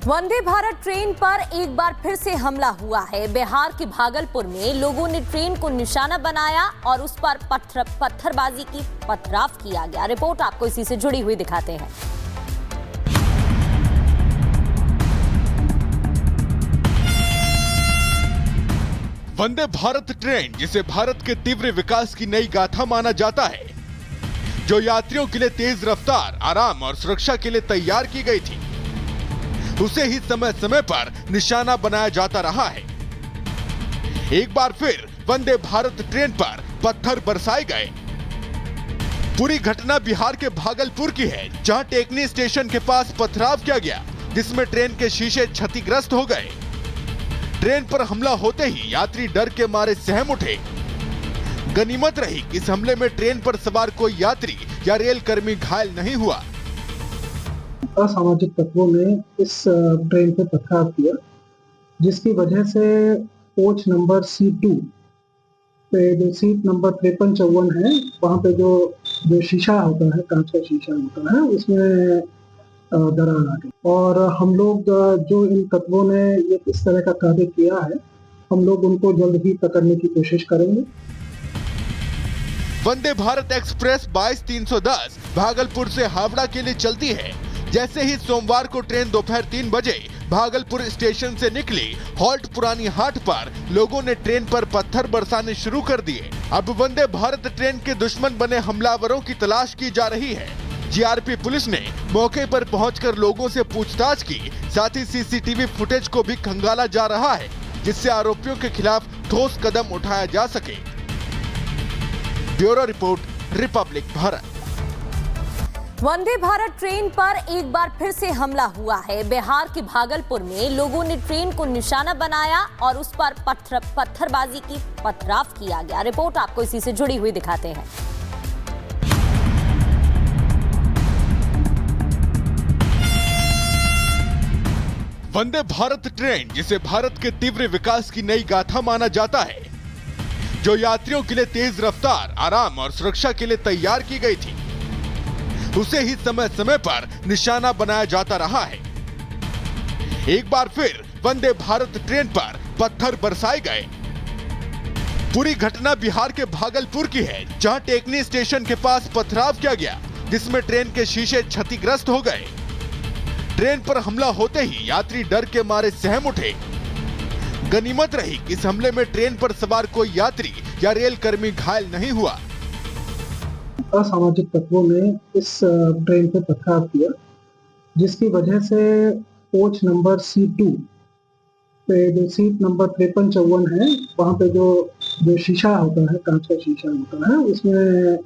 वंदे Bharat train पर एक बार फिर से हमला हुआ है। बिहार के भागलपुर में लोगों ने ट्रेन को निशाना बनाया और उस पर पत्थरबाजी की पथराव किया गया। रिपोर्ट आपको इसी से जुड़ी हुई दिखाते हैं। वंदे भारत ट्रेन, जिसे भारत के तीव्र विकास की नई गाथा माना जाता है, जो यात्रियों के लिए तेज रफ्तार, आराम और सुरक्षा के लिए तैयार की गई थी, उसे ही समय समय पर निशाना बनाया जाता रहा है। एक बार फिर वंदे भारत ट्रेन पर पत्थर बरसाए गए। पूरी घटना बिहार के भागलपुर की है, जहां टेकनी स्टेशन के पास पथराव किया गया, जिसमें ट्रेन के शीशे क्षतिग्रस्त हो गए। ट्रेन पर हमला होते ही यात्री डर के मारे सहम उठे। गनीमत रही कि इस हमले में ट्रेन पर सवार कोई यात्री या रेल कर्मी घायल नहीं हुआ। असामाजिक तत्वों ने इस ट्रेन पे पथराव किया, जिसकी वजह से कोच नंबर C2 पे जो सीट नंबर 5354 है, वहाँ पे जो शीशा होता है, कांच का शीशा होता है, उसमें दरार आ गई। और हम लोग जो इन तत्वों ने ये इस तरह का कार्य किया है, हम लोग उनको जल्द ही पकड़ने की कोशिश करेंगे। वंदे भारत एक्सप्रेस 22310 भागलपुर से हावड़ा के लिए चलती है। जैसे ही सोमवार को ट्रेन दोपहर 3 बजे भागलपुर स्टेशन से निकली, हॉल्ट पुरानी हाट पर लोगों ने ट्रेन पर पत्थर बरसाने शुरू कर दिए। अब वंदे भारत ट्रेन के दुश्मन बने हमलावरों की तलाश की जा रही है। जीआरपी पुलिस ने मौके पर पहुंचकर लोगों से पूछताछ की, साथ ही सीसीटीवी फुटेज को भी खंगाला जा रहा है, जिससे आरोपियों के खिलाफ ठोस कदम उठाया जा सके। Bureau report, Republic Bharat. Vande Bharat train पर एक बार फिर से हमला हुआ है। बिहार के भागलपुर में लोगों ने ट्रेन को निशाना बनाया और उस पर पत्थरबाजी की पथराव किया गया। रिपोर्ट आपको इसी से जुड़ी हुई दिखाते हैं। वंदे भारत ट्रेन, जिसे भारत के तीव्र विकास की नई गाथा माना जाता है, जो यात्रियों के लिए तेज रफ्तार, आराम और सुरक्षा के लिए तैयार की गई थी, उसे ही समय समय पर निशाना बनाया जाता रहा है। एक बार फिर वंदे भारत ट्रेन पर पत्थर बरसाए गए। पूरी घटना बिहार के भागलपुर की है, जहां टेकनी स्टेशन के पास पथराव किया गया, जिसमें ट्रेन के शीशे क्षतिग्रस्त हो गए। ट्रेन पर हमला होते ही यात्री डर के मारे सहम उठे। गनीमत रही कि इस हमले में ट्रेन पर सवार कोई यात्री या रेल कर्मी घायल नहीं हुआ। असामाजिक तत्वों ने इस ट्रेन पे पथराव किया, जिसकी वजह से कोच नंबर C2 पे जो सीट नंबर 5354 है, वहाँ पे जो शीशा होता है, कांच का शीशा होता है, उसमें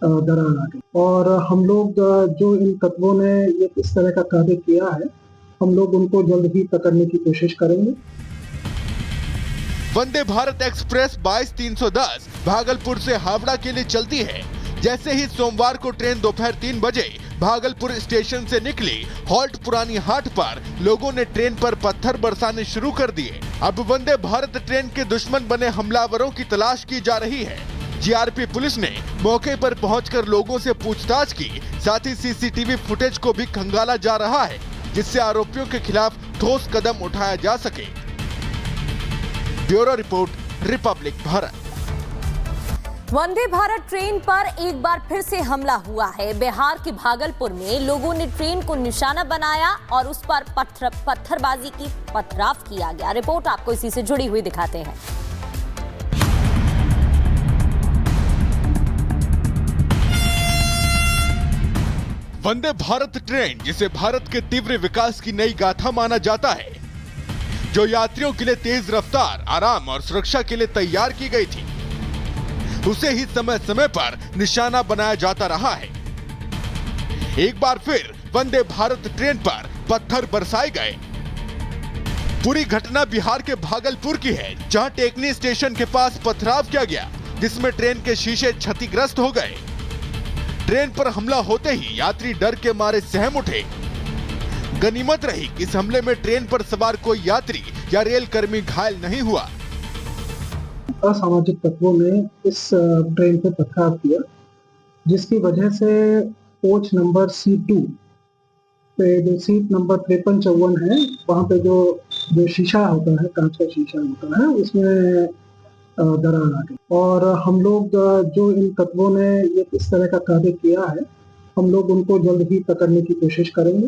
दरार आ गई। और हम लोग जो इन तत्वों ने ये इस तरह का कार्य किया है, हम लोग उनको जल्द ही पकड़ने की कोशिश करेंगे। वंदे भारत एक्सप्रेस 22310 भागलपुर से हावड़ा के लिए चलती है। जैसे ही सोमवार को ट्रेन दोपहर 3 बजे भागलपुर स्टेशन से निकली, हॉल्ट पुरानी हाट पर लोगों ने ट्रेन पर पत्थर बरसाने शुरू कर दिए। अब वंदे भारत ट्रेन के दुश्मन बने हमलावरों की तलाश की जा रही है। जीआरपी पुलिस ने मौके पर पहुंचकर लोगों से पूछताछ की, साथ ही सीसीटीवी फुटेज को भी खंगाला जा रहा है, जिससे आरोपियों के खिलाफ ठोस कदम उठाया जा सके। Bureau report, Republic Bharat. Vande Bharat train पर एक बार फिर से हमला हुआ है। बिहार के भागलपुर में लोगों ने ट्रेन को निशाना बनाया और उस पर पत्थरबाजी की पथराव किया गया। रिपोर्ट आपको इसी से जुड़ी हुई दिखाते हैं। वंदे भारत ट्रेन, जिसे भारत के तीव्र विकास की नई गाथा माना जाता है, जो यात्रियों के लिए तेज रफ्तार, आराम और सुरक्षा के लिए तैयार की गई थी, उसे ही समय समय पर निशाना बनाया जाता रहा है। एक बार फिर वंदे भारत ट्रेन पर पत्थर बरसाए गए। पूरी घटना बिहार के भागलपुर की है, जहां टेकनी स्टेशन के पास पथराव किया गया, जिसमें ट्रेन के शीशे क्षतिग्रस्त हो गए। ट्रेन पर हमला होते ही यात्री डर के मारे सहम उठे। गनीमत रही कि इस हमले में ट्रेन पर सवार कोई यात्री या रेल कर्मी घायल नहीं हुआ। असामाजिक तत्वों ने इस ट्रेन पे पथराव किया, जिसकी वजह से कोच नंबर C2 पे जो सीट नंबर 5354 है, वहाँ पे जो शीशा होता है, कांच का शीशा होता है, उसमें दरार आ गई। और हम लोग जो इन तत्वों ने ये इस तरह का कार्य किया है, हम लोग उनको जल्द ही पकड़ने की कोशिश करेंगे।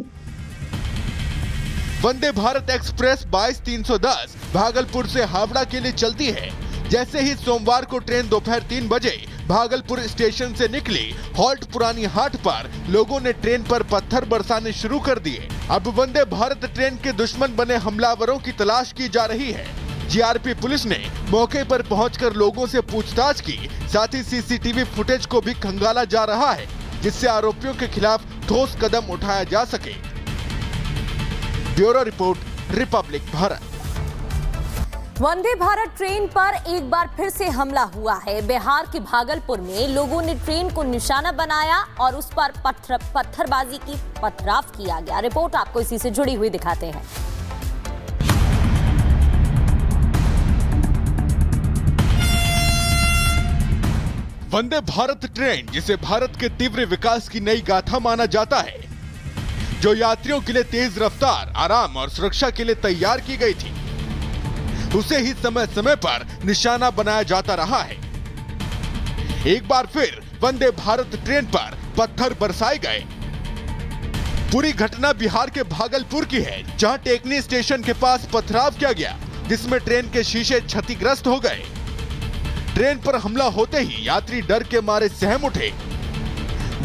वंदे भारत एक्सप्रेस 22-310 भागलपुर से हावड़ा के लिए चलती है। जैसे ही सोमवार को ट्रेन दोपहर 3 बजे भागलपुर स्टेशन से निकली, हॉल्ट पुरानी हाट पर लोगों ने ट्रेन पर पत्थर बरसाने शुरू कर दिए। अब वंदे भारत ट्रेन के दुश्मन बने हमलावरों की तलाश की जा रही है। जीआरपी पुलिस ने मौके पर पहुंचकर लोगों से पूछताछ की, साथ ही सीसीटीवी फुटेज को भी खंगाला जा रहा है, जिससे आरोपियों के खिलाफ ठोस कदम उठाया जा सके। Bureau report, Republic Bharat. Vande Bharat train पर एक बार फिर से हमला हुआ है। बिहार के भागलपुर में लोगों ने ट्रेन को निशाना बनाया और उस पर पत्थरबाजी की पथराव किया गया। रिपोर्ट आपको इसी से जुड़ी हुई दिखाते हैं। वंदे भारत ट्रेन, जिसे भारत के तीव्र विकास की नई गाथा माना जाता है, जो यात्रियों के लिए तेज रफ्तार, आराम और सुरक्षा के लिए तैयार की गई थी, उसे ही समय समय पर निशाना बनाया जाता रहा है। एक बार फिर वंदे भारत ट्रेन पर पत्थर बरसाए गए। पूरी घटना बिहार के भागलपुर की है, जहां टेकनी स्टेशन के पास पथराव किया गया, जिसमें ट्रेन के शीशे क्षतिग्रस्त हो गए। ट्रेन पर हमला होते ही यात्री डर के मारे सहम उठे।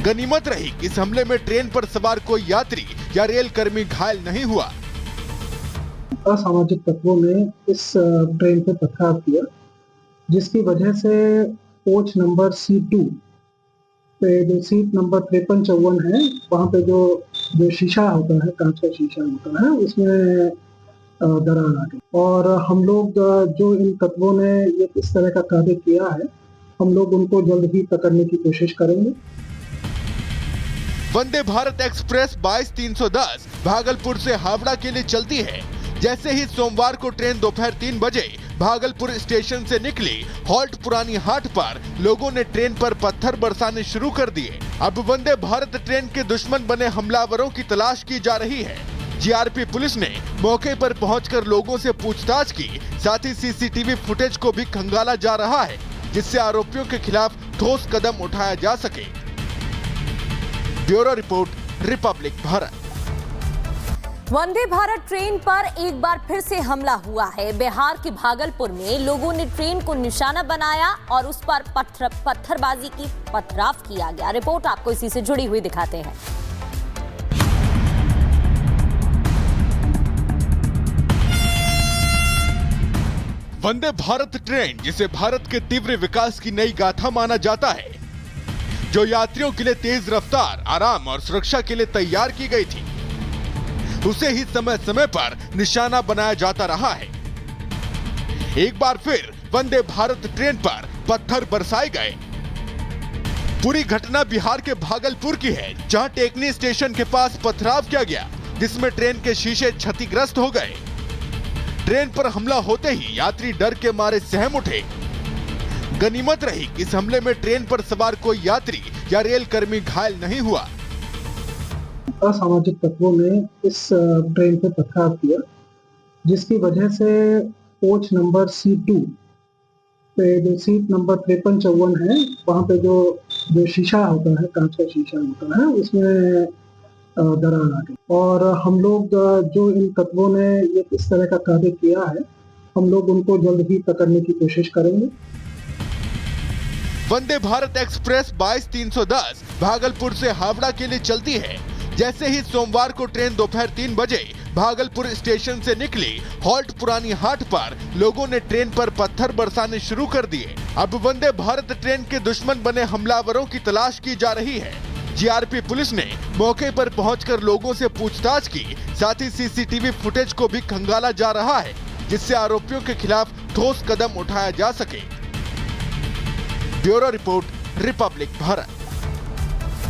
गनीमत रही कि इस हमले में ट्रेन पर सवार कोई यात्री या रेल कर्मी घायल नहीं हुआ। असामाजिक तत्वों ने इस ट्रेन पे पथराव किया, जिसकी वजह से कोच नंबर C2 पे जो सीट नंबर 5354 है, वहाँ पे जो शीशा होता है, कांच का शीशा होता है, उसमें दरार आ गई। और हम लोग जो इन तत्वों ने ये इस तरह का कार्य किया है, हम लोग उनको जल्द ही पकड़ने की कोशिश करेंगे। वंदे भारत एक्सप्रेस 22-310 भागलपुर से हावड़ा के लिए चलती है। जैसे ही सोमवार को ट्रेन दोपहर 3 बजे भागलपुर स्टेशन से निकली, हॉल्ट पुरानी हाट पर लोगों ने ट्रेन पर पत्थर बरसाने शुरू कर दिए। अब वंदे भारत ट्रेन के दुश्मन बने हमलावरों की तलाश की जा रही है। जीआरपी पुलिस ने मौके पर पहुंचकर लोगों से पूछताछ की, साथ ही सीसीटीवी फुटेज को भी खंगाला जा रहा है, जिससे आरोपियों के खिलाफ ठोस कदम उठाया जा सके। Bureau report, Republic Bharat. Vande Bharat train पर एक बार फिर से हमला हुआ है। बिहार के भागलपुर में लोगों ने ट्रेन को निशाना बनाया और उस पर पत्थरबाजी की पथराव किया गया। रिपोर्ट आपको इसी से जुड़ी हुई दिखाते हैं। वंदे भारत ट्रेन, जिसे भारत के तीव्र विकास की नई गाथा माना जाता है, जो यात्रियों के लिए तेज रफ्तार, आराम और सुरक्षा के लिए तैयार की गई थी, उसे ही समय समय पर निशाना बनाया जाता रहा है। एक बार फिर वंदे भारत ट्रेन पर पत्थर बरसाए गए। पूरी घटना बिहार के भागलपुर की है, जहां टेकनी स्टेशन के पास पथराव किया गया, जिसमें ट्रेन के शीशे क्षतिग्रस्त हो गए। ट्रेन पर हमला होते ही यात्री डर के मारे सहम उठे। गनीमत रही कि इस हमले में ट्रेन पर सवार कोई यात्री या रेल कर्मी घायल नहीं हुआ। असामाजिक तत्वों ने इस ट्रेन पे पथराव किया, जिसकी वजह से कोच नंबर C2 पे जो सीट नंबर 5354 है, वहाँ पे जो शीशा होता है, कांच का शीशा होता है, उसमें दरार आ गई। और हम लोग जो इन तत्वों ने ये इस तरह का कार्य किया है, हम लोग उनको जल्द ही पकड़ने की कोशिश करेंगे। वंदे भारत एक्सप्रेस 22-310 भागलपुर से हावड़ा के लिए चलती है। जैसे ही सोमवार को ट्रेन दोपहर 3 बजे भागलपुर स्टेशन से निकली, हॉल्ट पुरानी हाट पर लोगों ने ट्रेन पर पत्थर बरसाने शुरू कर दिए। अब वंदे भारत ट्रेन के दुश्मन बने हमलावरों की तलाश की जा रही है। जीआरपी पुलिस ने मौके पर पहुंचकर लोगों से पूछताछ की, साथ ही सीसीटीवी फुटेज को भी खंगाला जा रहा है, जिससे आरोपियों के खिलाफ ठोस कदम उठाया जा सके। Bureau report, Republic Bharat.